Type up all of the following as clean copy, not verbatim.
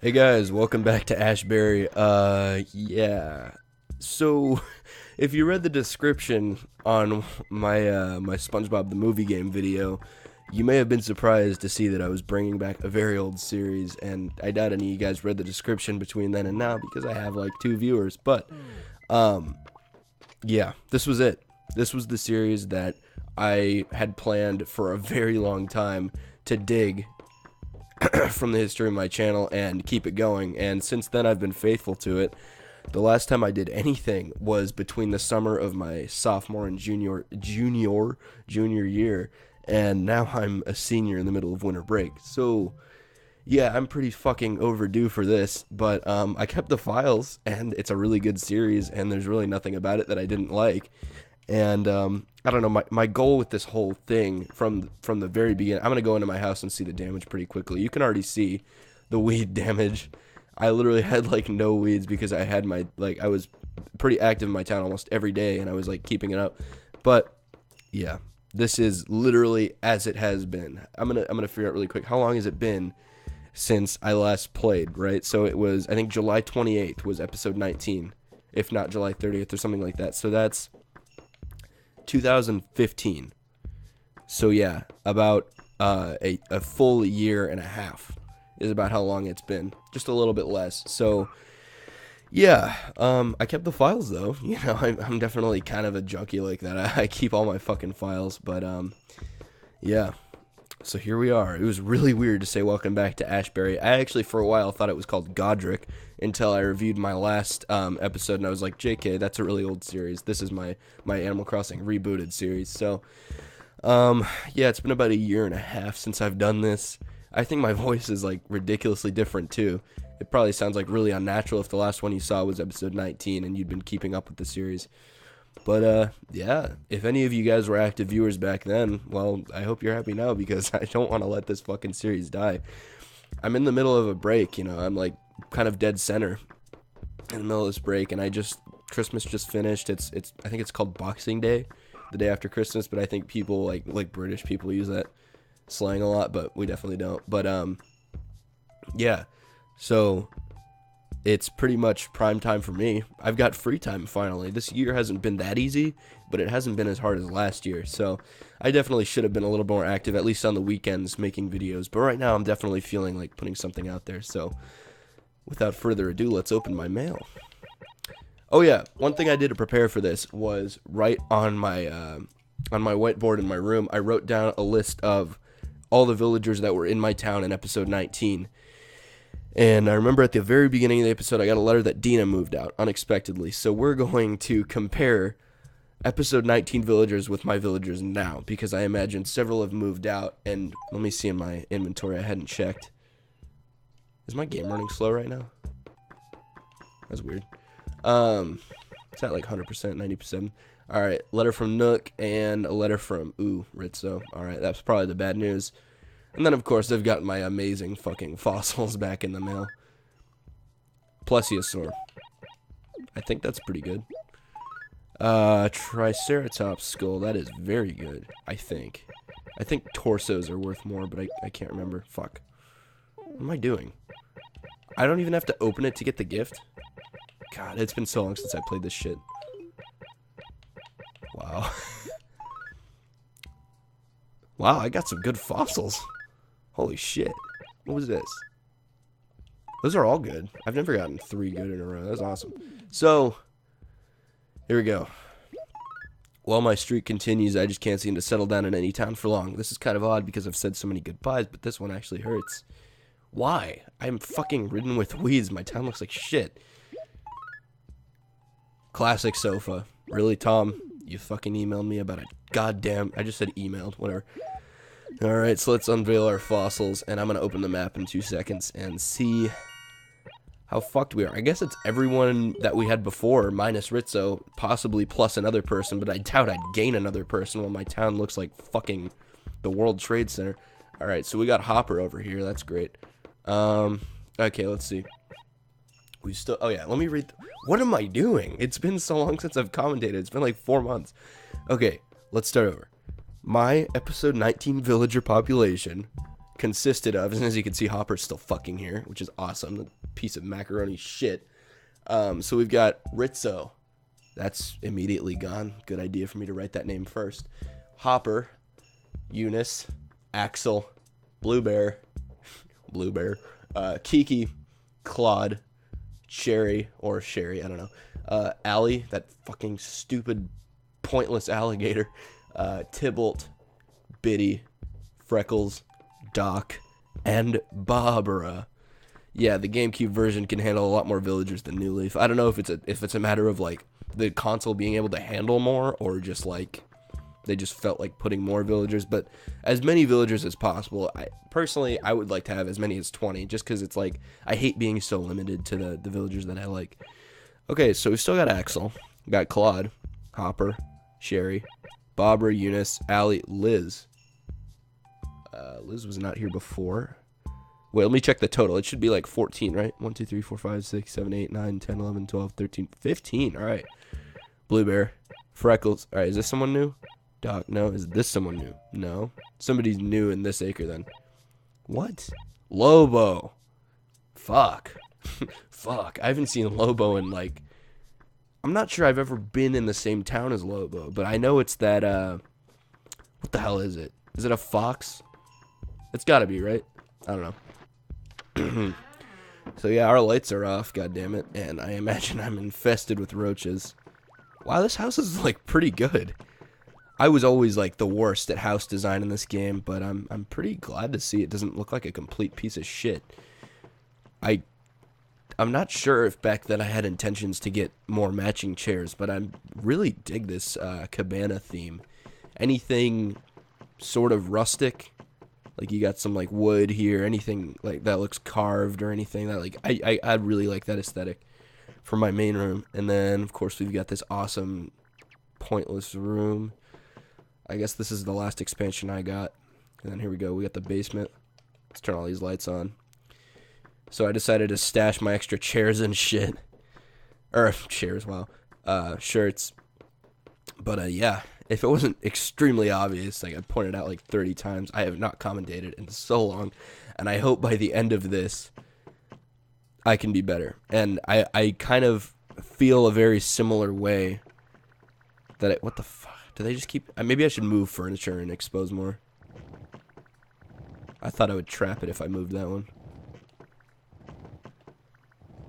Hey guys, welcome back to Ashbury. Yeah. So, if you read the description on my Spongebob the movie game video, you may have been surprised to see that I was bringing back a very old series, and I doubt any of you guys read the description between then and now because I have like 2 viewers. But, um, yeah, this was it. This was the series that I had planned for a very long time to dig from the history of my channel and keep it going, and since then I've been faithful to it. The last time I did anything was between the summer of my sophomore and junior year, and now I'm a senior in the middle of winter break. So yeah, I'm pretty fucking overdue for this, but I kept the files, and it's a really good series, and there's really nothing about it that I didn't like. And I don't know, my goal with this whole thing from the very beginning, I'm going to go into my house and see the damage pretty quickly. You can already see the weed damage. I literally had like no weeds because I had I was pretty active in my town almost every day, and I was like keeping it up. But yeah, this is literally as it has been. I'm going to figure out really quick, how long has it been since I last played, right? So it was, I think July 28th was episode 19, if not July 30th or something like that. So that's 2015. So yeah, about a full year and a half is about how long it's been. Just a little bit less. So yeah, I kept the files though. You know, I'm definitely kind of a junkie like that. I keep all my fucking files. But yeah. So here we are. It was really weird to say welcome back to Ashbury. I actually for a while thought it was called Godric until I reviewed my last episode, and I was like, JK, that's a really old series. This is my Animal Crossing rebooted series. So yeah, it's been about a year and a half since I've done this. I think my voice is like ridiculously different too. It probably sounds like really unnatural if the last one you saw was episode 19 and you'd been keeping up with the series. But yeah, if any of you guys were active viewers back then, well, I hope you're happy now because I don't want to let this fucking series die. I'm in the middle of a break, you know, I'm like kind of dead center in the middle of this break, and Christmas just finished. It's I think it's called Boxing Day, the day after Christmas, but I think people like British people use that slang a lot, but we definitely don't. But yeah. So it's pretty much prime time for me. I've got free time finally. This year hasn't been that easy, but it hasn't been as hard as last year. So I definitely should have been a little more active, at least on the weekends, making videos. But right now I'm definitely feeling like putting something out there. So without further ado, let's open my mail. Oh yeah, one thing I did to prepare for this was right on my whiteboard in my room, I wrote down a list of all the villagers that were in my town in episode 19. And I remember at the very beginning of the episode, I got a letter that Dina moved out unexpectedly. So we're going to compare episode 19 villagers with my villagers now, because I imagine several have moved out. And let me see in my inventory. I hadn't checked. Is my game running slow right now? That's weird. It's at like 100%, 90%. All right, letter from Nook and a letter from Rizzo. All right, that's probably the bad news. And then, of course, I've got my amazing fucking fossils back in the mail. Plesiosaur. I think that's pretty good. Triceratops skull. That is very good, I think. I think torsos are worth more, but I can't remember. Fuck. What am I doing? I don't even have to open it to get the gift? God, it's been so long since I played this shit. Wow. Wow, I got some good fossils. Holy shit. What was this? Those are all good. I've never gotten 3 good in a row. That's awesome. So, here we go. While my streak continues, I just can't seem to settle down in any town for long. This is kind of odd because I've said so many goodbyes, but this one actually hurts. Why? I'm fucking ridden with weeds. My town looks like shit. Classic sofa. Really, Tom? You fucking emailed me about a goddamn... I just said emailed. Whatever. Alright, so let's unveil our fossils, and I'm going to open the map in 2 seconds and see how fucked we are. I guess it's everyone that we had before, minus Rizzo, possibly plus another person, but I doubt I'd gain another person while my town looks like fucking the World Trade Center. Alright, so we got Hopper over here. That's great. Okay, let's see. We still... Oh, yeah, let me read... What am I doing? It's been so long since I've commentated. It's been like 4 months. Okay, let's start over. My episode 19 villager population consisted of, and as you can see, Hopper's still fucking here, which is awesome. The piece of macaroni shit. So we've got Rizzo. That's immediately gone. Good idea for me to write that name first. Hopper, Eunice, Axel, Blue Bear, Kiki, Claude, Sherry, I don't know. Allie, that fucking stupid, pointless alligator. Tybalt, Biddy, Freckles, Doc, and Barbara. Yeah, the GameCube version can handle a lot more villagers than New Leaf. I don't know if it's a matter of like the console being able to handle more, or just like they just felt like putting more villagers, but as many villagers as possible. I would like to have as many as 20, just because it's like I hate being so limited to the villagers that I like. Okay, so we've still got Axel, we got Claude, Hopper, Sherry, Barbara, Eunice, Allie, Liz. Liz was not here before. Wait, let me check the total. It should be like 14, right? 1, 2, 3, 4, 5, 6, 7, 8, 9, 10, 11, 12, 13, 15. All right. Blue Bear, Freckles. All right, is this someone new? Doc, no. Is this someone new? No. Somebody's new in this acre then. What? Lobo. Fuck. Fuck. I haven't seen Lobo in like... I'm not sure I've ever been in the same town as Lobo, but I know it's that, what the hell is it? Is it a fox? It's gotta be, right? I don't know. So yeah, our lights are off, goddammit, and I imagine I'm infested with roaches. Wow, this house is like pretty good. I was always like the worst at house design in this game, but I'm pretty glad to see it doesn't look like a complete piece of shit. I'm not sure if back then I had intentions to get more matching chairs, but I really dig this cabana theme. Anything sort of rustic, like you got some like wood here, anything like that looks carved or anything that like I really like that aesthetic for my main room. And then of course we've got this awesome pointless room. I guess this is the last expansion I got. And then here we go, we got the basement. Let's turn all these lights on. So I decided to stash my extra chairs and shit. Or chairs, wow. Shirts. But yeah, if it wasn't extremely obvious, like I pointed out like 30 times, I have not commentated in so long. And I hope by the end of this, I can be better. And I kind of feel a very similar way that what the fuck? Do they just keep... Maybe I should move furniture and expose more. I thought I would trap it if I moved that one.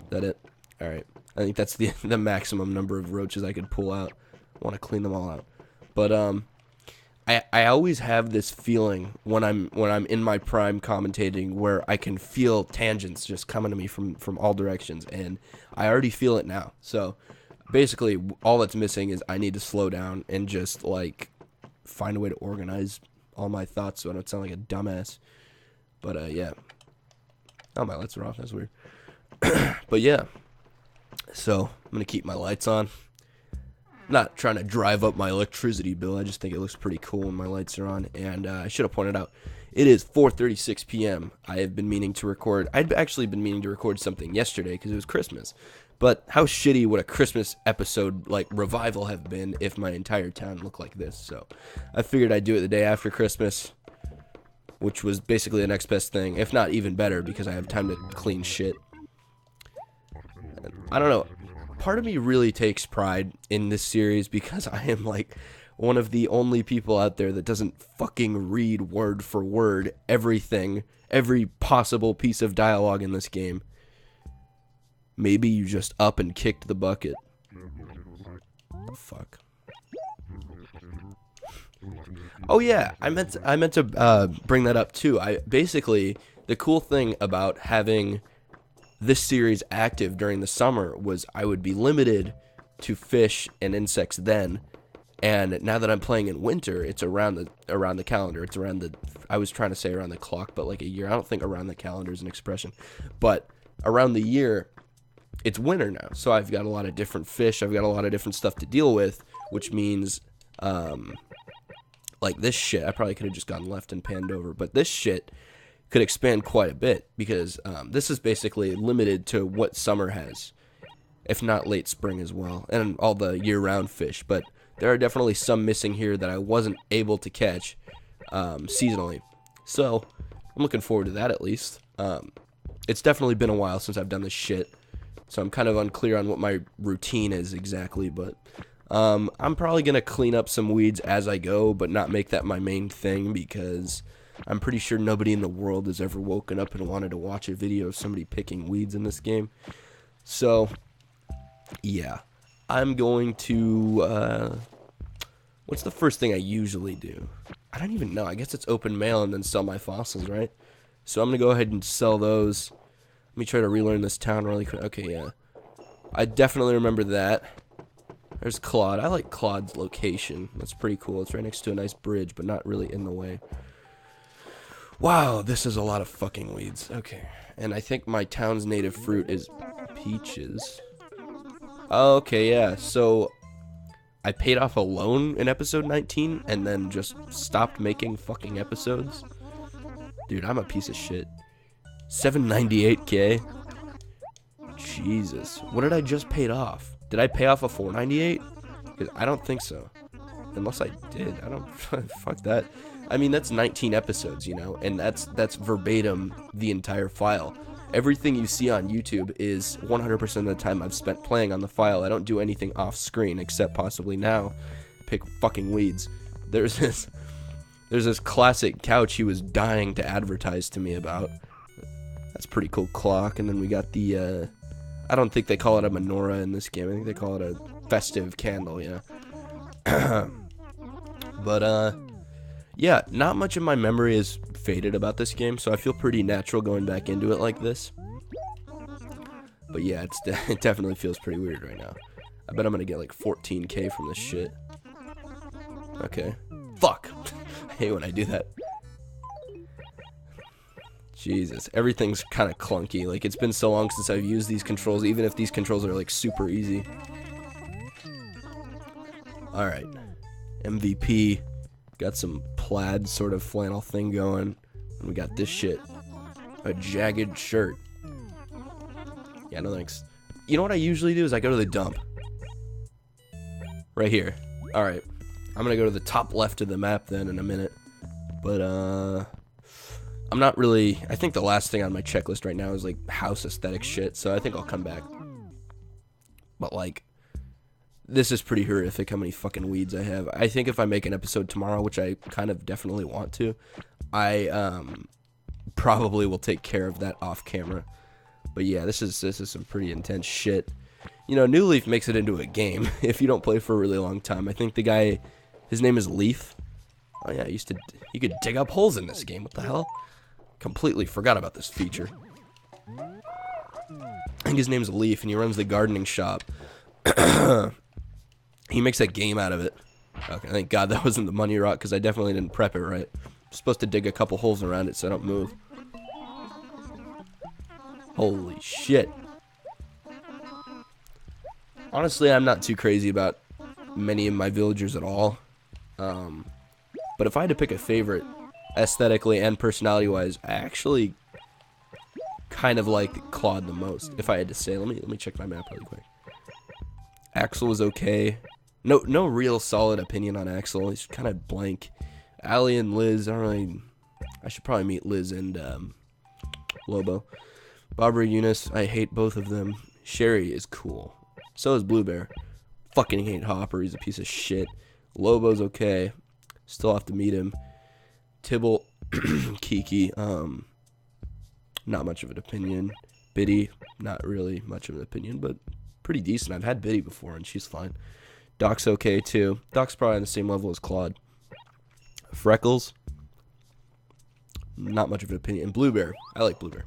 Is that it? Alright. I think that's the maximum number of roaches I could pull out. I want to clean them all out. But I always have this feeling when I'm in my prime commentating where I can feel tangents just coming to me from all directions, and I already feel it now. So basically all that's missing is I need to slow down and just like find a way to organize all my thoughts so I don't sound like a dumbass. But yeah. Oh, my lights are off. That's weird. But yeah. So I'm gonna keep my lights on. Not trying to drive up my electricity bill. I just think it looks pretty cool when my lights are on. And I should have pointed out, it is 4:36 p.m. I have been meaning to record. I'd actually been meaning to record something yesterday because it was Christmas. But how shitty would a Christmas episode like revival have been if my entire town looked like this? So I figured I'd do it the day after Christmas, which was basically the next best thing, if not even better, because I have time to clean shit. And I don't know. Part of me really takes pride in this series because I am like one of the only people out there that doesn't fucking read word for word everything, every possible piece of dialogue in this game. Maybe you just up and kicked the bucket. Oh, fuck. Oh yeah, I meant to bring that up too. Basically the cool thing about having this series active during the summer was I would be limited to fish and insects then, and now that I'm playing in winter, it's around the calendar. It's around the, I was trying to say around the clock, but like a year. I don't think around the calendar is an expression, but around the year, it's winter now. So I've got a lot of different fish. I've got a lot of different stuff to deal with, which means, like this shit, I probably could have just gone left and panned over, but this shit could expand quite a bit because this is basically limited to what summer has, if not late spring as well, and all the year-round fish. But there are definitely some missing here that I wasn't able to catch seasonally. So I'm looking forward to that at least. It's definitely been a while since I've done this shit, so I'm kind of unclear on what my routine is exactly, but I'm probably going to clean up some weeds as I go, but not make that my main thing, because I'm pretty sure nobody in the world has ever woken up and wanted to watch a video of somebody picking weeds in this game. So, yeah. I'm going to, what's the first thing I usually do? I don't even know. I guess it's open mail and then sell my fossils, right? So I'm going to go ahead and sell those. Let me try to relearn this town really quick. Okay, yeah. I definitely remember that. There's Claude. I like Claude's location. That's pretty cool. It's right next to a nice bridge, but not really in the way. Wow, this is a lot of fucking weeds. Okay. And I think my town's native fruit is peaches. Okay, yeah. So I paid off a loan in episode 19 and then just stopped making fucking episodes. Dude, I'm a piece of shit. 798K? Jesus. What did I just pay off? Did I pay off a 498? Because I don't think so. Unless I did. I don't... Fuck that. I mean, that's 19 episodes, you know? And that's verbatim the entire file. Everything you see on YouTube is 100% of the time I've spent playing on the file. I don't do anything off screen, except possibly now pick fucking weeds. There's this classic couch he was dying to advertise to me about. That's a pretty cool clock. And then we got the, I don't think they call it a menorah in this game. I think they call it a festive candle, yeah. But, yeah, not much of my memory is faded about this game, so I feel pretty natural going back into it like this. But yeah, it definitely feels pretty weird right now. I bet I'm gonna get like 14K from this shit. Okay. Fuck! I hate when I do that. Jesus, everything's kind of clunky. Like, it's been so long since I've used these controls, even if these controls are like super easy. Alright. MVP. Got some plaid sort of flannel thing going. And we got this shit. A jagged shirt. Yeah, no thanks. You know what I usually do is I go to the dump. Right here. Alright. I'm gonna go to the top left of the map then in a minute. But, I'm not really... I think the last thing on my checklist right now is, like, house aesthetic shit. So I think I'll come back. But, like... This is pretty horrific how many fucking weeds I have. I think if I make an episode tomorrow, which I kind of definitely want to, I probably will take care of that off camera. But yeah, this is some pretty intense shit. You know, New Leaf makes it into a game if you don't play for a really long time. I think the guy, his name is Leaf. Oh yeah, you could dig up holes in this game. What the hell? Completely forgot about this feature. I think his name's Leaf, and he runs the gardening shop. He makes a game out of it. Okay, thank God that wasn't the money rock, because I definitely didn't prep it right. I'm supposed to dig a couple holes around it so I don't move. Holy shit. Honestly, I'm not too crazy about many of my villagers at all. But if I had to pick a favorite, aesthetically and personality-wise, I actually kind of like Claude the most, if I had to say. Let me check my map really quick. Axel was okay. No real solid opinion on Axel. He's kind of blank. Allie and Liz, I should probably meet Liz and Lobo. Barbara, Eunice, I hate both of them. Sherry is cool. So is Blue Bear. Fucking hate Hopper, he's a piece of shit. Lobo's okay. Still have to meet him. Tibble, Kiki, not much of an opinion. Biddy, not really much of an opinion, but pretty decent. I've had Biddy before, and she's fine. Doc's okay, too. Doc's probably on the same level as Claude. Freckles, not much of an opinion. And Blue Bear, I like Blue Bear.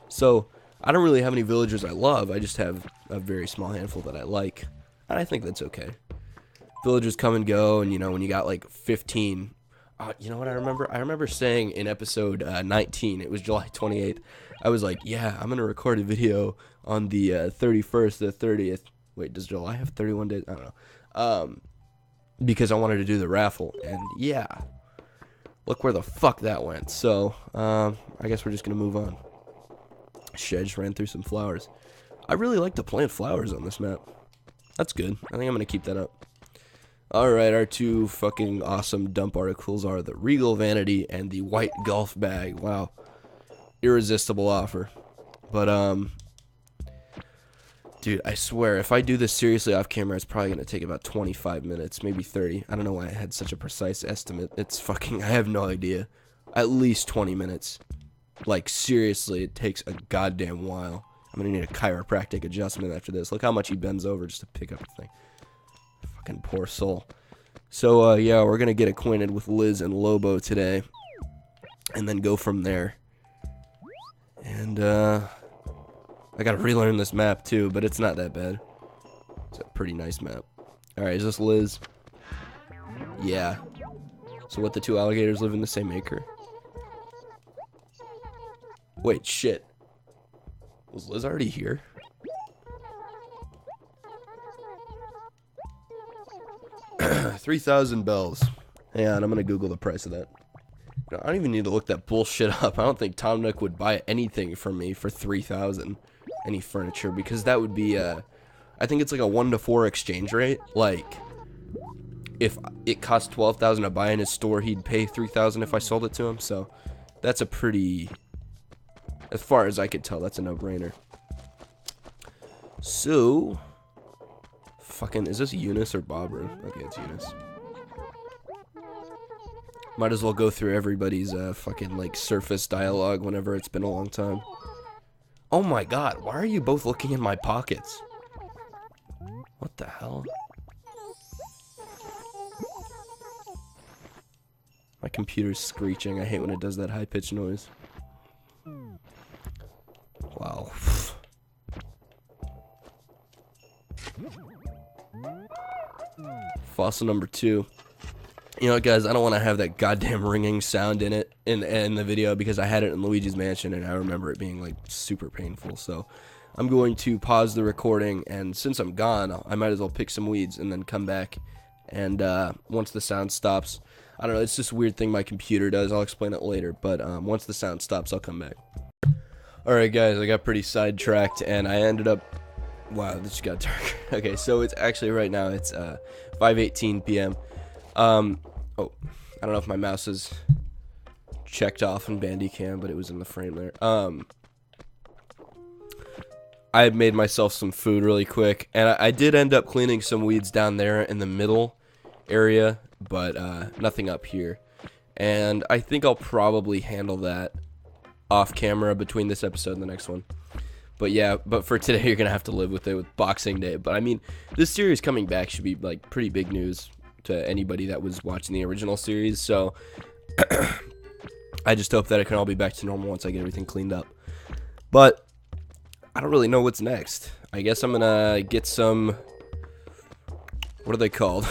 So, I don't really have any villagers I love. I just have a very small handful that I like. And I think that's okay. Villagers come and go, and, you know, when you got, like, 15... you know what I remember? I remember saying in episode 19, it was July 28th, I was like, yeah, I'm going to record a video on the 31st, the 30th. Wait, does July have 31 days? I don't know. Because I wanted to do the raffle. And yeah, look where the fuck that went. So, I guess we're just going to move on. Shit, I just ran through some flowers. I really like to plant flowers on this map. That's good. I think I'm going to keep that up. Alright, our two fucking awesome dump articles are the Regal Vanity and the White Golf Bag. Wow. irresistible offer. But dude, I swear, if I do this seriously off camera, it's probably gonna take about 25 minutes, maybe 30. I don't know why I had such a precise estimate. It's fucking, I have no idea. At least 20 minutes. Like, seriously, it takes a goddamn while. I'm gonna need a chiropractic adjustment after this. Look how much he bends over just to pick up the thing. Fucking poor soul. So, yeah, we're gonna get acquainted with Liz and Lobo today. And then go from there. And, I gotta relearn this map too, but it's not that bad. It's a pretty nice map. Alright, is this Liz? Yeah. So what, the two alligators live in the same acre? Wait, shit. Was Liz already here? $3,000 bells. Hang on, I'm gonna Google the price of that. No, I don't even need to look that bullshit up. I don't think Tom Nook would buy anything from me for $3,000. Any furniture, because that would be I think it's like a 1-to-4 exchange rate. Like, if it cost $12,000 to buy in his store, he'd pay $3,000 if I sold it to him. So that's a pretty, as far as I could tell, that's a no-brainer. So fucking, is this Eunice or Barbara? Okay, it's Eunice. Might as well go through everybody's fucking like surface dialogue whenever it's been a long time. Oh my god, why are you both looking in my pockets? What the hell? My computer's screeching. I hate when it does that high-pitched noise. Wow. Fossil number 2. You know what, guys, I don't want to have that goddamn ringing sound in it in the video because I had it in Luigi's Mansion and I remember it being like super painful. So I'm going to pause the recording, and since I'm gone, I might as well pick some weeds and then come back. And once the sound stops, I don't know, it's just a weird thing my computer does. I'll explain it later, but once the sound stops, I'll come back. Alright guys, I got pretty sidetracked and I ended up, wow, this just got dark. Okay, so it's actually right now, it's 5:18 p.m. Oh, I don't know if my mouse is checked off in Bandicam, but it was in the frame there. I had made myself some food really quick, and I did end up cleaning some weeds down there in the middle area, but nothing up here. And I think I'll probably handle that off camera between this episode and the next one. But yeah, but for today, you're gonna have to live with it with Boxing Day. But I mean, this series coming back should be like pretty big news to anybody that was watching the original series. So I just hope that it can all be back to normal once I get everything cleaned up. But I don't really know what's next. I guess I'm gonna get some, what are they called?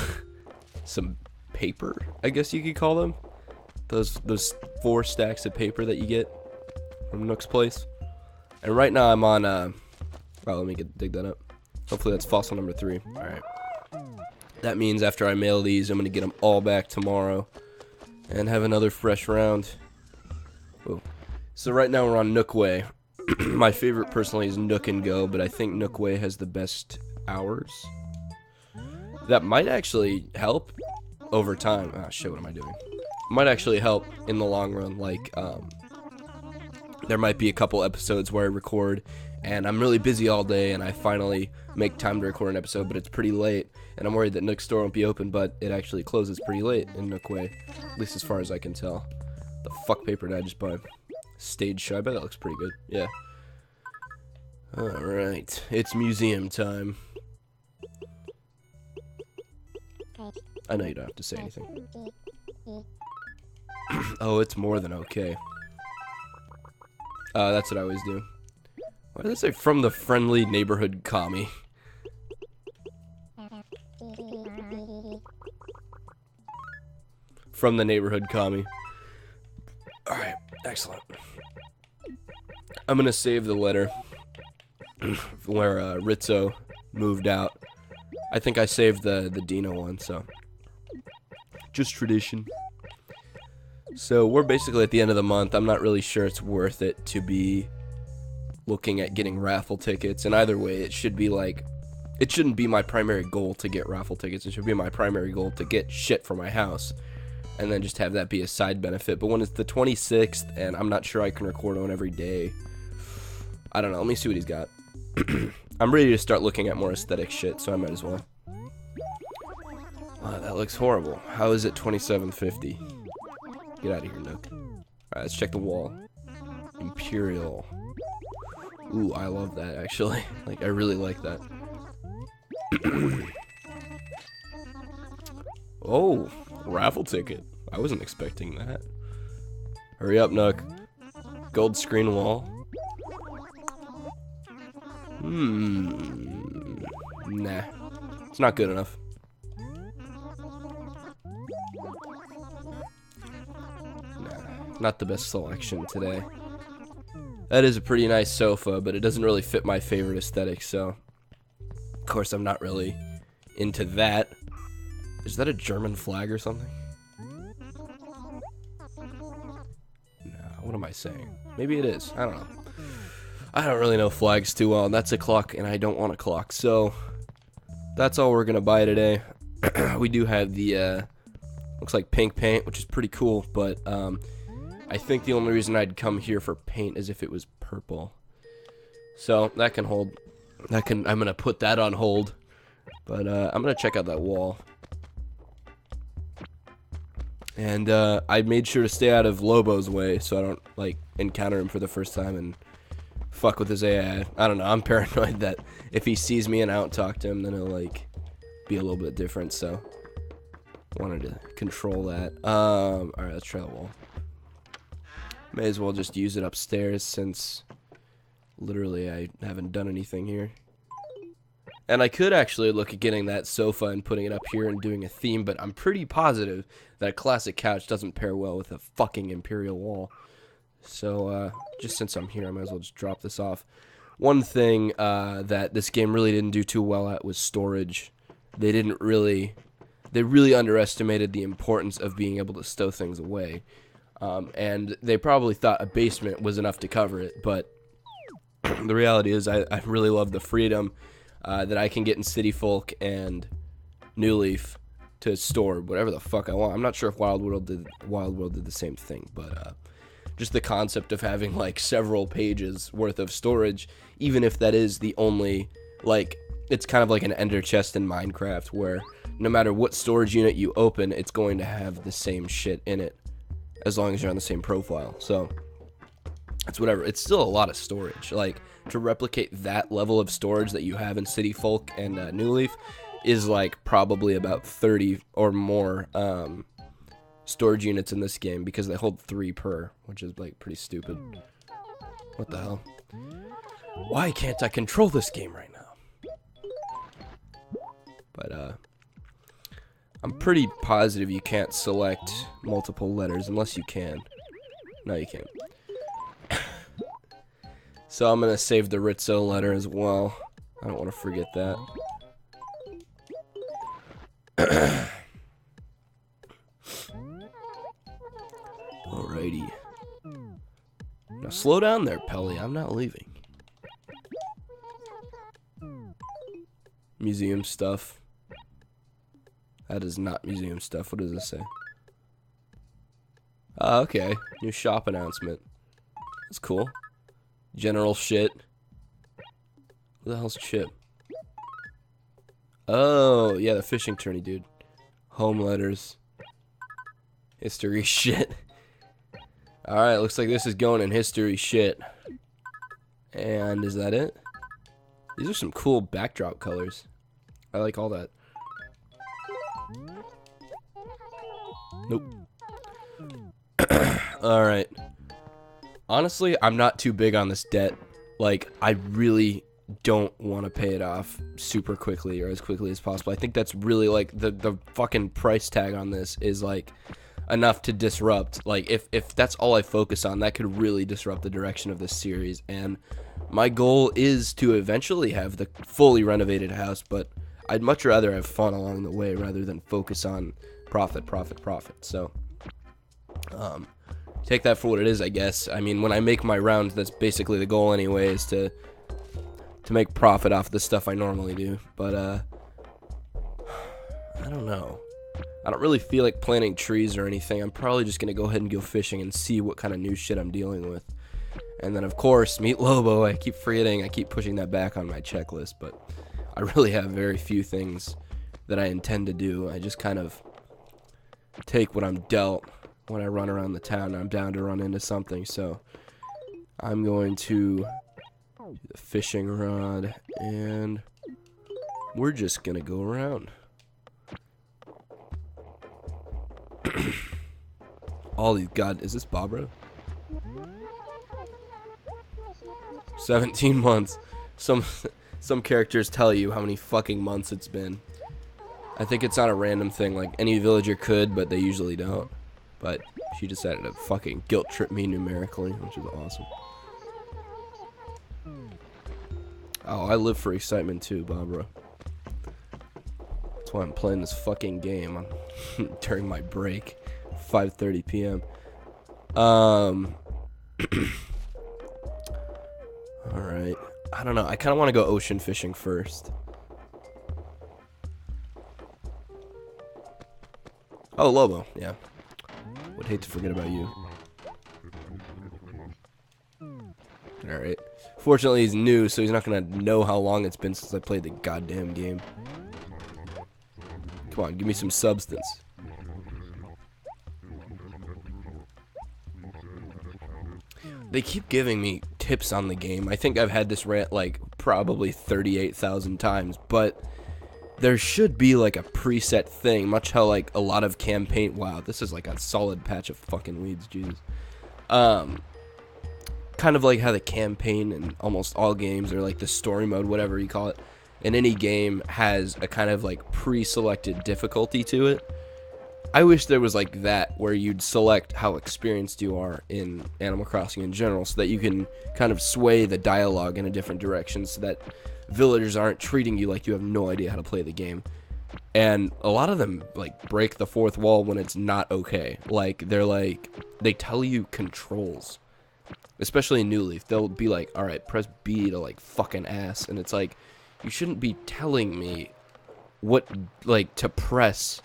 Some paper, I guess you could call them. Those 4 stacks of paper that you get from Nook's place. And right now I'm on well, let me dig that up. Hopefully that's fossil number 3. Alright. That means after I mail these, I'm gonna get them all back tomorrow and have another fresh round. Whoa. So right now we're on Nook Way. My favorite personally is Nook and Go, but I think Nook Way has the best hours. That might actually help over time. Ah, shit, what am I doing? Might actually help in the long run. Like, there might be a couple episodes where I record and I'm really busy all day and I finally make time to record an episode, but it's pretty late and I'm worried that Nook's store won't be open, but it actually closes pretty late in Nook Way, at least as far as I can tell. The fuck paper did I just buy? Stage show. I bet that looks pretty good. Yeah. Alright, it's museum time. I know you don't have to say anything. Oh, it's more than okay. That's what I always do. Why did they say from the friendly neighborhood commie? From the neighborhood commie. Alright, excellent. I'm gonna save the letter where Rizzo moved out. I think I saved the Dino one, so just tradition. So we're basically at the end of the month. I'm not really sure it's worth it to be looking at getting raffle tickets, and either way, it should be like, it shouldn't be my primary goal to get raffle tickets. It should be my primary goal to get shit for my house. and then just have that be a side benefit. But when it's the 26th, and I'm not sure I can record on every day, I don't know. Let me see what he's got. I'm ready to start looking at more aesthetic shit, so I might as well. Wow, that looks horrible. How is it 2750? Get out of here, Nook. Alright, let's check the wall. Imperial. Ooh, I love that, actually. Like, I really like that. Oh, raffle ticket. I wasn't expecting that. Hurry up, Nook. Gold screen wall. Nah. It's not good enough. Nah, not the best selection today. That is a pretty nice sofa, but it doesn't really fit my favorite aesthetic, so... Of course, I'm not really into that. Is that a German flag or something? No, what am I saying? Maybe it is. I don't know. I don't really know flags too well, and that's a clock, and I don't want a clock, so that's all we're gonna buy today. We do have the, looks like pink paint, which is pretty cool, but, I think the only reason I'd come here for paint is if it was purple. So, that can hold. I'm gonna put that on hold, but, I'm gonna check out that wall. And, I made sure to stay out of Lobo's way, so I don't, like, encounter him for the first time and fuck with his AI. I don't know, I'm paranoid that if he sees me and I don't talk to him, then he'll, like, be a little bit different, so wanted to control that. Alright, let's try the wall. May as well just use it upstairs since literally I haven't done anything here. And I could actually look at getting that sofa and putting it up here and doing a theme, but I'm pretty positive that a classic couch doesn't pair well with a fucking Imperial wall. So, just since I'm here, I might as well just drop this off. One thing that this game really didn't do too well at was storage. They really underestimated the importance of being able to stow things away. And they probably thought a basement was enough to cover it, but the reality is I really love the freedom that I can get in City Folk and New Leaf to store whatever the fuck I want. I'm not sure if Wild World did the same thing, but just the concept of having like several pages worth of storage, even if that is the only, like, it's kind of like an ender chest in Minecraft where no matter what storage unit you open, it's going to have the same shit in it as long as you're on the same profile. So it's whatever. It's still a lot of storage. Like, to replicate that level of storage that you have in City Folk and New Leaf is like probably about 30 or more storage units in this game because they hold 3 per, which is like pretty stupid. What the hell? Why can't I control this game right now? But I'm pretty positive you can't select multiple letters unless you can. No, you can't. So I'm gonna save the Rizzo letter as well. I don't want to forget that. Alrighty. Now slow down there, Pelly. I'm not leaving. Museum stuff. That is not museum stuff. What does this say? Okay. New shop announcement. That's cool. General shit. What the hell's Chip? Oh, yeah, the fishing tourney, dude. Home letters. History shit. Alright, looks like this is going in history shit. And is that it? These are some cool backdrop colors. I like all that. Nope. Alright. Honestly, I'm not too big on this debt. Like, I really don't want to pay it off super quickly or as quickly as possible. I think that's really, like, the fucking price tag on this is, like, enough to disrupt. Like, if that's all I focus on, that could really disrupt the direction of this series. And my goal is to eventually have the fully renovated house, but I'd much rather have fun along the way rather than focus on profit. So, take that for what it is, I guess. I mean, when I make my rounds, that's basically the goal anyway, is to make profit off the stuff I normally do. But, I don't know. I don't really feel like planting trees or anything. I'm probably just gonna go ahead and go fishing and see what kind of new shit I'm dealing with. And then, of course, meet Lobo. I keep forgetting. I keep pushing that back on my checklist, but I really have very few things that I intend to do. I just kind of take what I'm dealt when I run around the town. I'm down to run into something, so I'm going to do the fishing rod, and we're just gonna go around. All these, God, is this Barbara? 17 months. Some characters tell you how many fucking months it's been. I think it's not a random thing, like any villager could, but they usually don't. But she decided to fucking guilt trip me numerically, which is awesome. Oh, I live for excitement too, Barbara. That's why I'm playing this fucking game on during my break, 5:30 p.m. Alright. I don't know. I kind of want to go ocean fishing first. Oh, Lobo. Yeah. Would hate to forget about you. Alright. Fortunately, he's new, so he's not going to know how long it's been since I played the goddamn game. Come on, give me some substance. They keep giving me tips on the game. I think I've had this rant like probably 38,000 times, but there should be like a preset thing, much how like a lot of campaign. Wow, this is like a solid patch of fucking weeds, Jesus. Kind of like how the campaign in almost all games, or like the story mode, whatever you call it, in any game has a kind of like pre-selected difficulty to it. I wish there was like that, where you'd select how experienced you are in Animal Crossing in general, so that you can kind of sway the dialogue in a different direction, so that villagers aren't treating you like you have no idea how to play the game. And a lot of them like break the fourth wall when it's not okay. Like they tell you controls, especially in New Leaf. They'll be like, all right, press B to like fucking ass, and it's like, you shouldn't be telling me what like to press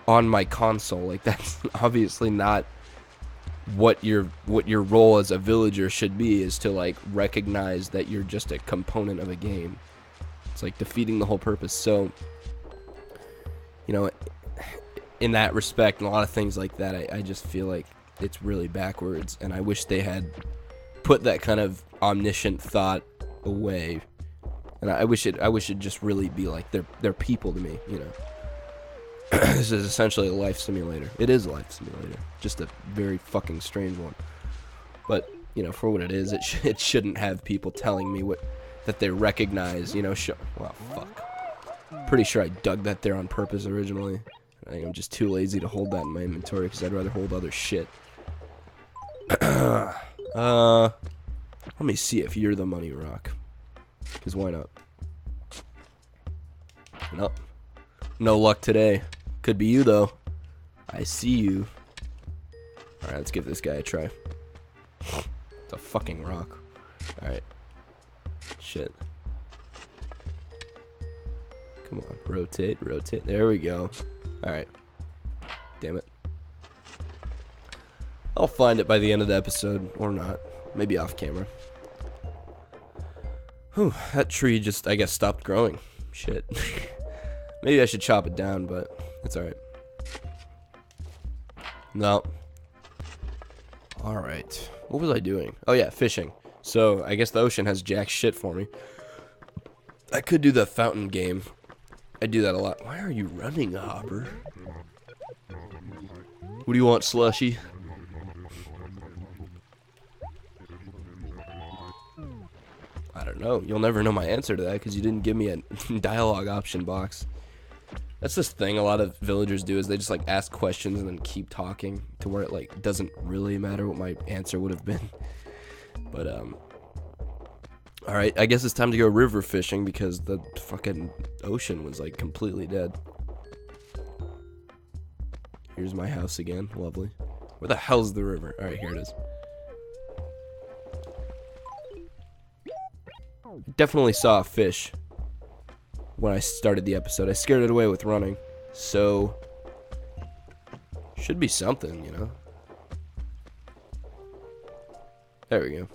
on my console. Like, that's obviously not what your role as a villager should be, is to like recognize that you're just a component of a game. It's like defeating the whole purpose. So, you know, in that respect and a lot of things like that, I just feel like it's really backwards, and I wish they had put that kind of omniscient thought away. And I wish it just really be like they're people to me, you know. This is essentially a life simulator. It is a life simulator, just a very fucking strange one. But, you know, for what it is, it shouldn't have people telling me that they recognize, you know. Wow, fuck. Pretty sure I dug that there on purpose originally. I think I'm just too lazy to hold that in my inventory, because I'd rather hold other shit. Let me see if you're the money rock, because why not? Nope. No luck today. Could be you, though. I see you. Alright, let's give this guy a try. It's a fucking rock. Alright. Shit. Come on. Rotate, rotate. There we go. Alright. Damn it. I'll find it by the end of the episode. Or not. Maybe off camera. Whew. That tree just, I guess, stopped growing. Shit. Maybe I should chop it down, but it's alright. No. Alright. What was I doing? Oh yeah, fishing. So, I guess the ocean has jack shit for me. I could do the fountain game. I do that a lot. Why are you running, Hopper? What do you want, Slushy? I don't know. You'll never know my answer to that, because you didn't give me a dialogue option box. That's this thing a lot of villagers do, is they just like ask questions and then keep talking to where it like doesn't really matter what my answer would have been. But alright, I guess it's time to go river fishing, because the fucking ocean was like completely dead. Here's my house again. Lovely. Where the hell's the river? Alright, here it is. Definitely saw a fish when I started the episode. I scared it away with running. So, should be something, you know. There we go.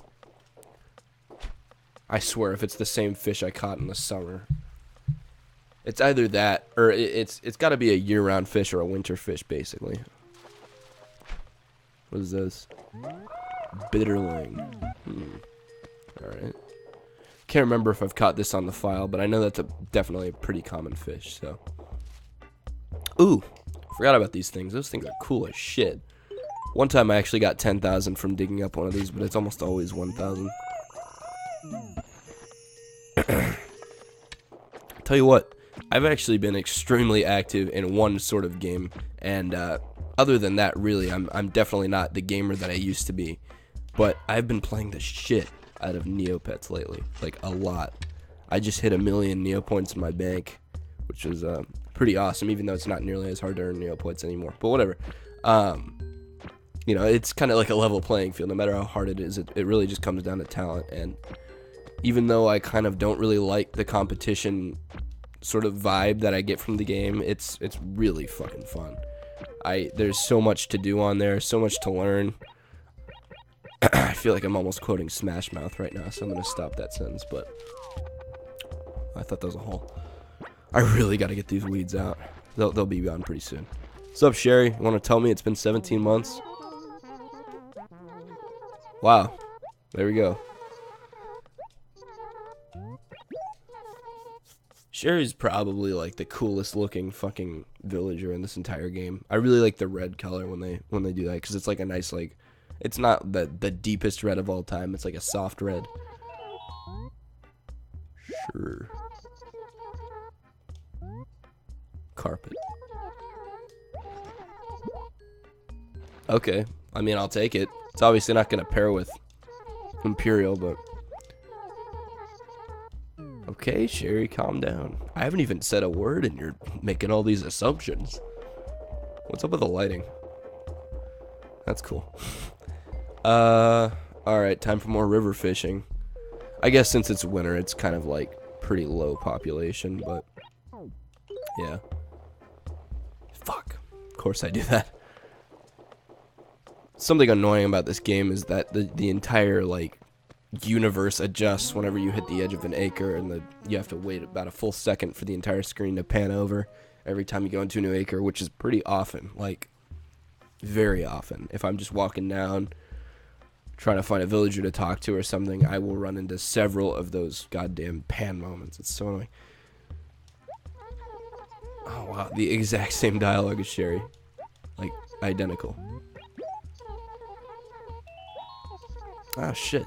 I swear, if it's the same fish I caught in the summer, it's either that or it's got to be a year-round fish or a winter fish, basically. What is this? Bitterling. All right. Can't remember if I've caught this on the file, but I know that's definitely a pretty common fish. So, ooh, forgot about these things. Those things are cool as shit. One time I actually got 10,000 from digging up one of these, but it's almost always 1,000. Tell you what, I've actually been extremely active in one sort of game, and other than that, really, I'm definitely not the gamer that I used to be. But I've been playing the shit out of Neopets lately, like a lot. I just hit 1 million Neo points in my bank, which is pretty awesome, even though it's not nearly as hard to earn Neo points anymore. But whatever. You know, it's kind of like a level playing field. No matter how hard it is, it really just comes down to talent. And even though I kind of don't really like the competition sort of vibe that I get from the game, it's really fucking fun. There's so much to do on there, so much to learn. I feel like I'm almost quoting Smash Mouth right now, so I'm gonna stop that sentence. But I thought that was a hole. I really got to get these weeds out. They'll be gone pretty soon. What's up, Sherry? You want to tell me it's been 17 months? Wow. There we go. Sherry's probably like the coolest looking fucking villager in this entire game. I really like the red color when they do that, because it's like a nice, like, it's not the deepest red of all time. It's like a soft red. Sure. Carpet. Okay. I mean, I'll take it. It's obviously not going to pair with Imperial, but... Okay, Sherry, calm down. I haven't even said a word and you're making all these assumptions. What's up with the lighting? That's cool. Alright, time for more river fishing. I guess since it's winter, it's kind of like pretty low population, but... Yeah. Fuck. Of course I do that. Something annoying about this game is that the entire, like, universe adjusts whenever you hit the edge of an acre, and you have to wait about a full second for the entire screen to pan over every time you go into a new acre, which is pretty often, like, very often. If I'm just walking down trying to find a villager to talk to or something, I will run into several of those goddamn pan moments. It's so annoying. Oh wow, the exact same dialogue as Sherry. Like, identical. Ah, shit.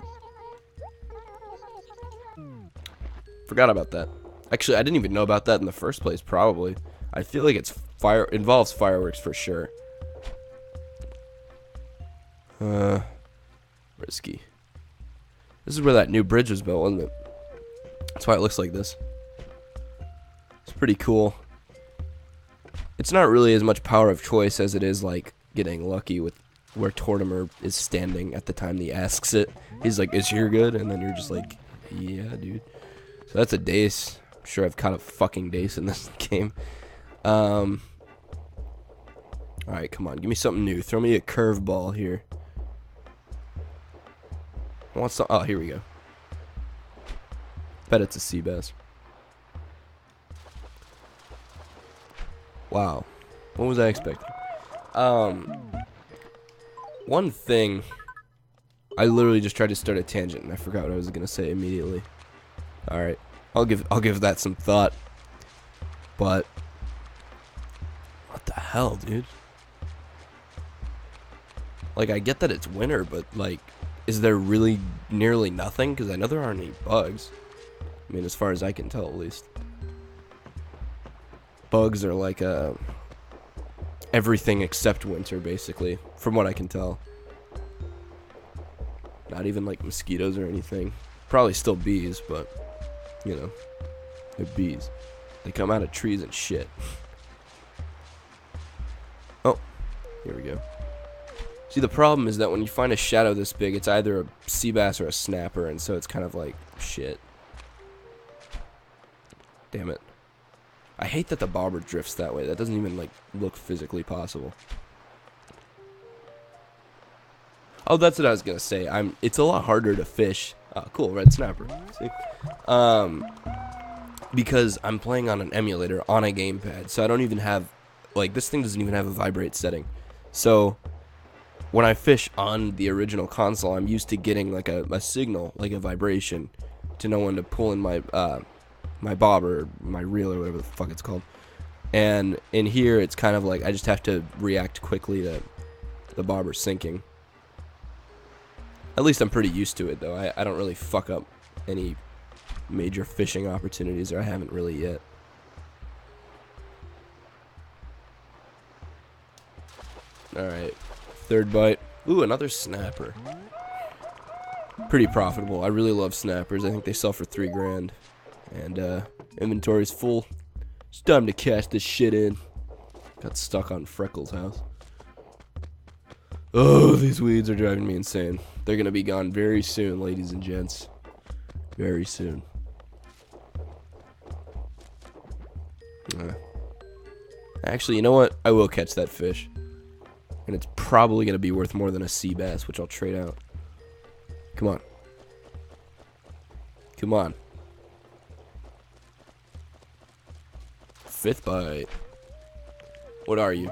Forgot about that. Actually, I didn't even know about that in the first place, probably. I feel like involves fireworks for sure. Risky. This is where that new bridge was built, wasn't it? That's why it looks like this. It's pretty cool. It's not really as much power of choice as it is like getting lucky with where Tortimer is standing at the time he asks it. He's like, "Is here good?" And then you're just like, "Yeah, dude." So that's a dace. I'm sure I've caught a fucking dace in this game. Alright, come on. Give me something new. Throw me a curveball here. I want some. Oh, here we go. Bet it's a sea bass. Wow. What was I expecting? One thing. I literally just tried to start a tangent and I forgot what I was gonna say immediately. Alright. I'll give that some thought. But what the hell, dude? Like, I get that it's winter, but like, is there really nearly nothing? Because I know there aren't any bugs. I mean, as far as I can tell, at least. Bugs are like everything except winter, basically, from what I can tell. Not even like mosquitoes or anything. Probably still bees, but you know, they're bees. They come out of trees and shit. Oh, here we go. See, the problem is that when you find a shadow this big, it's either a sea bass or a snapper, and so it's kind of like shit. Damn it. I hate that the bobber drifts that way. That doesn't even, like, look physically possible. Oh, that's what I was gonna say. It's a lot harder to fish. Oh, cool, red snapper. See? Because I'm playing on an emulator on a gamepad, so I don't even have, like, this thing doesn't even have a vibrate setting. So when I fish on the original console, I'm used to getting like a signal, like a vibration, to know when to pull in my my bobber, my reel, or whatever the fuck it's called. And in here, it's kind of like I just have to react quickly to the bobber sinking. At least I'm pretty used to it, though. I don't really fuck up any major fishing opportunities, or I haven't really yet. Alright, third bite. Ooh, another snapper. Pretty profitable. I really love snappers. I think they sell for $3 grand. And inventory's full. It's time to cash this shit in. Got stuck on Freckles' house. Oh, these weeds are driving me insane. They're gonna be gone very soon, ladies and gents. Very soon. Actually, you know what? I will catch that fish. And it's probably gonna be worth more than a sea bass, which I'll trade out. Come on. Come on. Fifth bite. What are you?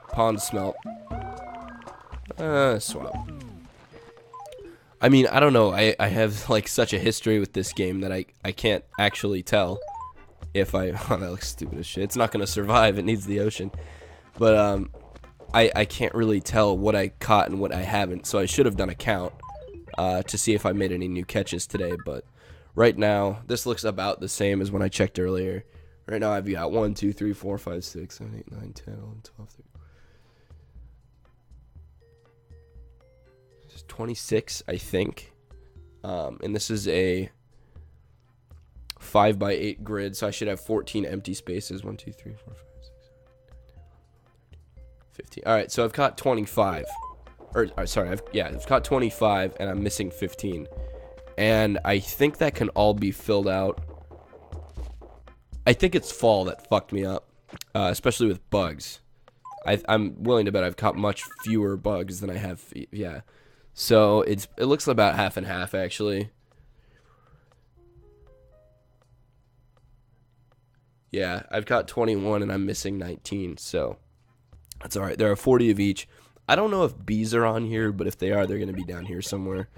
Pond smelt. Swap. I mean, I don't know. I have like such a history with this game that I can't actually tell if I... Oh, that looks stupid as shit. It's not gonna survive. It needs the ocean. But I can't really tell what I caught and what I haven't. So I should have done a count to see if I made any new catches today. But right now, this looks about the same as when I checked earlier. Right now, I've got 1, 2, 3, 4, 5, 6, 7, 8, 9, 10, 11, 12, 13. 26, I think. And this is a 5x8 grid, so I should have 14 empty spaces. 1, 2, 3, 4, 5, 6, 7, 15. All right, so I've caught 25. Or sorry, I've caught 25, and I'm missing 15. And I think that can all be filled out. I think it's fall that fucked me up, especially with bugs. I'm willing to bet I've caught much fewer bugs than I have. Yeah. So it looks about half and half, actually. Yeah, I've caught 21 and I'm missing 19, so that's all right. There are 40 of each. I don't know if bees are on here, but if they are, they're going to be down here somewhere.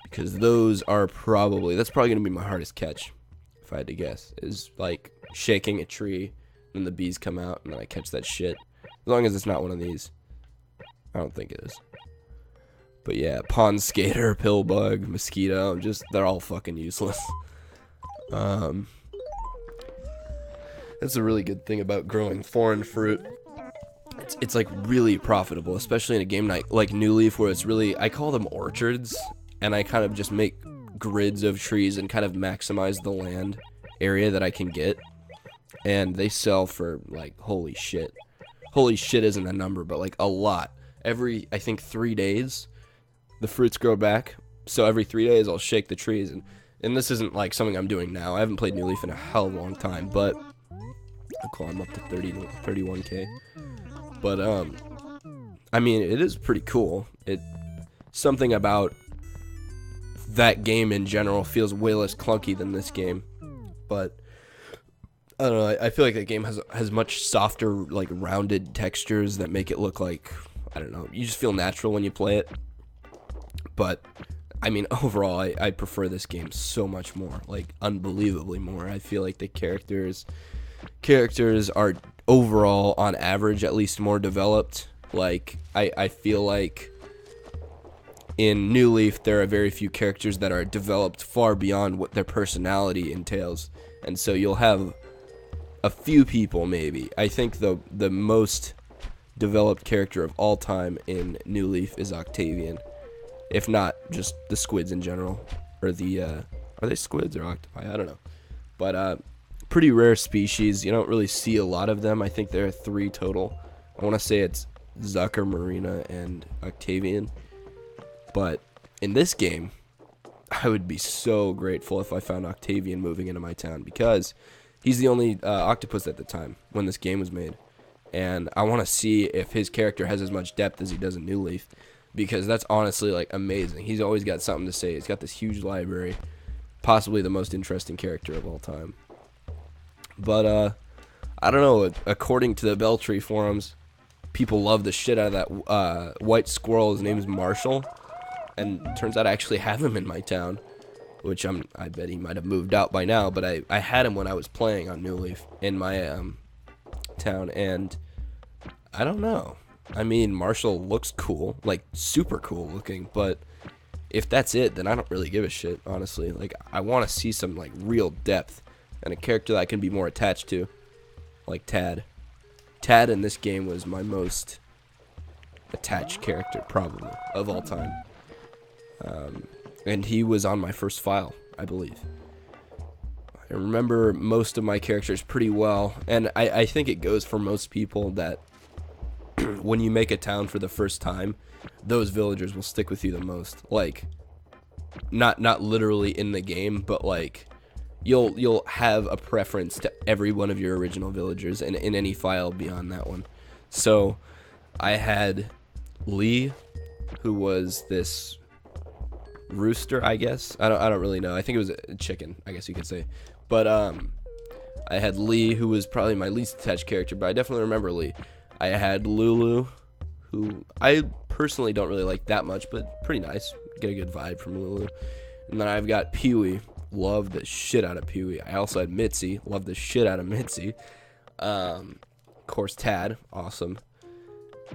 Because those are probably... That's probably going to be my hardest catch, if I had to guess. Is, like, shaking a tree, and the bees come out, and then I catch that shit. As long as it's not one of these. I don't think it is. But yeah, pond skater, pill bug, mosquito, they're all fucking useless. That's a really good thing about growing foreign fruit. It's like really profitable, especially in a game like New Leaf, where it's really, I call them orchards, and I kind of just make grids of trees and kind of maximize the land area that I can get. And they sell for, like, holy shit. Holy shit isn't a number, but like a lot. Every, I think, 3 days, the fruits grow back. So every 3 days I'll shake the trees, and this isn't like something I'm doing now. I haven't played New Leaf in a hell of a long time, but I'll climb up to 31k. But I mean, it is pretty cool. Something about that game in general feels way less clunky than this game. But I don't know, I feel like that game has much softer, like, rounded textures that make it look like, I don't know, you just feel natural when you play it. But I mean, overall, I prefer this game so much more, like, unbelievably more. I feel like the characters are overall, on average, at least more developed. Like, I feel like in New Leaf, there are very few characters that are developed far beyond what their personality entails. And so you'll have a few people, maybe. I think the most developed character of all time in New Leaf is Octavian. If not, just the squids in general. Or the, are they squids or octopi? I don't know. But, pretty rare species. You don't really see a lot of them. I think there are 3 total. I want to say it's Zucker, Marina, and Octavian. But in this game, I would be so grateful if I found Octavian moving into my town, because He's the only octopus at the time when this game was made. And I want to see if his character has as much depth as he does in New Leaf, because that's honestly like amazing. He's always got something to say. He's got this huge library, possibly the most interesting character of all time. But I don't know. According to the Beltree forums, people love the shit out of that white squirrel. His name is Marshall, and turns out I actually have him in my town, which I bet he might have moved out by now. But I had him when I was playing on New Leaf in my town, and I don't know. I mean, Marshall looks cool, like super cool looking, but if that's it, then I don't really give a shit, honestly. Like, I want to see some like real depth and a character that I can be more attached to, like Tad. Tad in this game was my most attached character, probably, of all time. And he was on my first file, I believe. I remember most of my characters pretty well, and I think it goes for most people that when you make a town for the first time, those villagers will stick with you the most. Like, not literally in the game, but like you'll have a preference to every one of your original villagers in any file beyond that one. So I had Lee, who was this rooster, I guess. I don't really know. I think it was a chicken, I guess you could say. But I had Lee, who was probably my least attached character, but I definitely remember Lee. I had Lulu, who I personally don't really like that much, but pretty nice. Get a good vibe from Lulu. And then I've got Pee-wee. Love the shit out of Pee-wee. I also had Mitzi. Love the shit out of Mitzi. Of course, Tad. Awesome.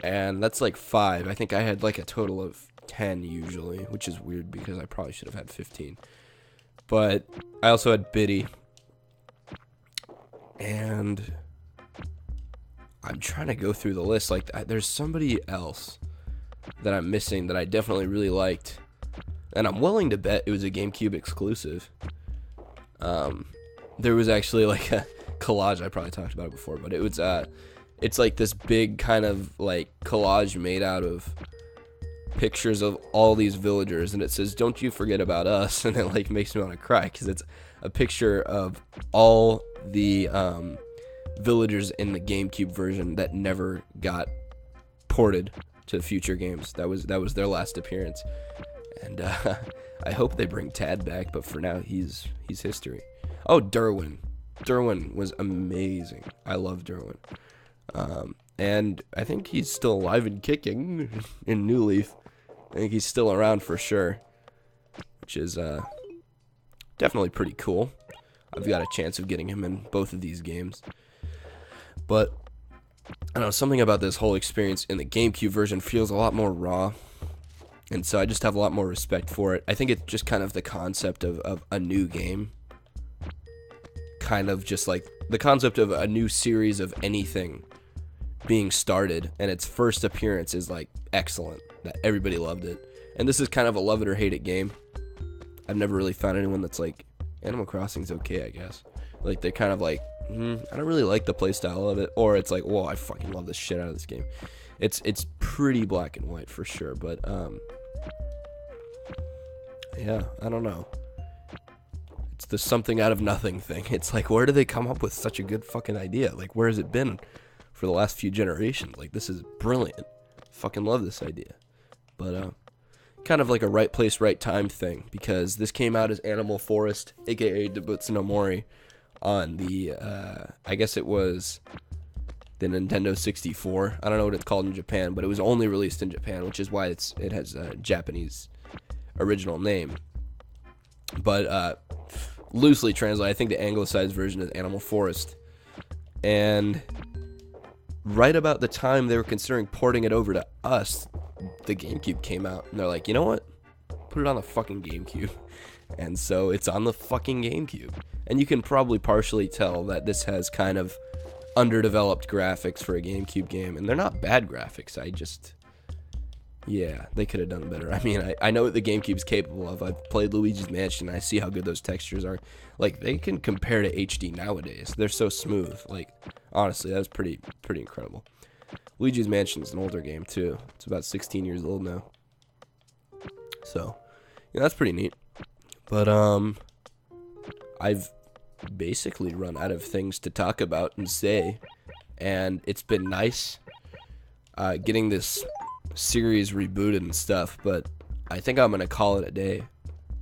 And that's like 5. I think I had like a total of 10 usually, which is weird because I probably should have had 15. But I also had Biddy. And I'm trying to go through the list. Like, there's somebody else that I'm missing that I definitely really liked, and I'm willing to bet it was a GameCube exclusive. There was actually like a collage. I probably talked about it before, but it was it's like this big kind of like collage made out of pictures of all these villagers, and it says, "Don't you forget about us," and it like makes me want to cry because it's a picture of all the villagers in the GameCube version that never got ported to future games. That was their last appearance, and I hope they bring Tad back, but for now he's history. Oh, Derwin was amazing. I love Derwin, and I think he's still alive and kicking in New Leaf. I think he's still around for sure, which is definitely pretty cool. I've got a chance of getting him in both of these games. But I don't know, something about this whole experience in the GameCube version feels a lot more raw, and so I just have a lot more respect for it. I think it's just kind of the concept of a new game, kind of just like the concept of a new series of anything being started, and its first appearance is like excellent, that everybody loved it. And this is kind of a love it or hate it game. I've never really found anyone that's like, Animal Crossing's okay, I guess. Like, they're kind of like, I don't really like the playstyle of it, or it's like, whoa, I fucking love the shit out of this game. It's pretty black and white for sure, but yeah, I don't know. It's the something out of nothing thing. It's like, where do they come up with such a good fucking idea? Like, where has it been for the last few generations? Like, this is brilliant. Fucking love this idea. But kind of like a right place, right time thing, because this came out as Animal Forest, aka Debutsu no Mori, on the, I guess it was the Nintendo 64. I don't know what it's called in Japan, but it was only released in Japan, which is why it has a Japanese original name. But loosely translated, I think the anglicized version is Animal Forest. And right about the time they were considering porting it over to us, the GameCube came out, and they're like, you know what? Put it on the fucking GameCube. And so it's on the fucking GameCube. And you can probably partially tell that this has kind of underdeveloped graphics for a GameCube game. And they're not bad graphics. Yeah, they could have done better. I mean, I know what the GameCube's capable of. I've played Luigi's Mansion, and I see how good those textures are. Like, they can compare to HD nowadays. They're so smooth. Like, honestly, that was pretty incredible. Luigi's Mansion is an older game, too. It's about 16 years old now. So, yeah, that's pretty neat. But, I've basically run out of things to talk about and say. And it's been nice getting this series rebooted and stuff, but I think I'm going to call it a day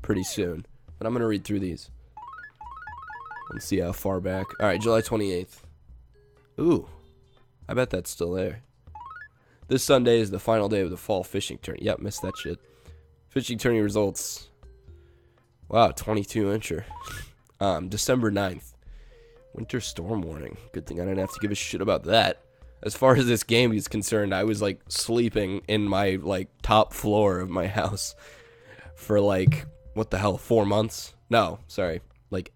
pretty soon. But I'm going to read through these. Let's see how far back. Alright, July 28th. Ooh, I bet that's still there. This Sunday is the final day of the fall fishing tourney. Yep, missed that shit. Fishing tourney results. Wow, 22-incher. December 9th. Winter storm warning. Good thing I didn't have to give a shit about that. As far as this game is concerned, I was like sleeping in my like top floor of my house for like, what the hell, 4 months? No, sorry, like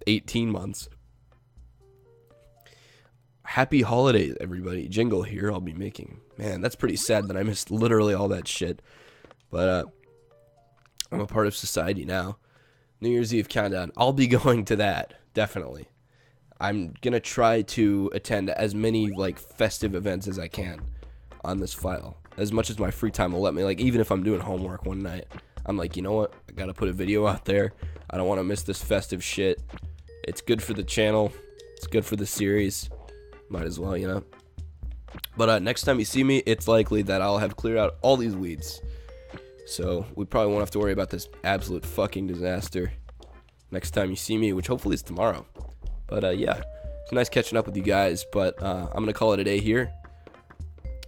18 months. Happy holidays, everybody. Jingle here I'll be making. Man, that's pretty sad that I missed literally all that shit. But I'm a part of society now. New Year's Eve countdown. I'll be going to that, definitely. I'm going to try to attend as many like festive events as I can on this file. As much as my free time will let me. Like, even if I'm doing homework one night, I'm like, you know what? I got to put a video out there. I don't want to miss this festive shit. It's good for the channel. It's good for the series. Might as well, you know. But next time you see me, it's likely that I'll have cleared out all these weeds. So we probably won't have to worry about this absolute fucking disaster next time you see me, which hopefully is tomorrow. But yeah, it's nice catching up with you guys. But I'm going to call it a day here.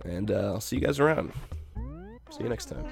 And I'll see you guys around. See you next time.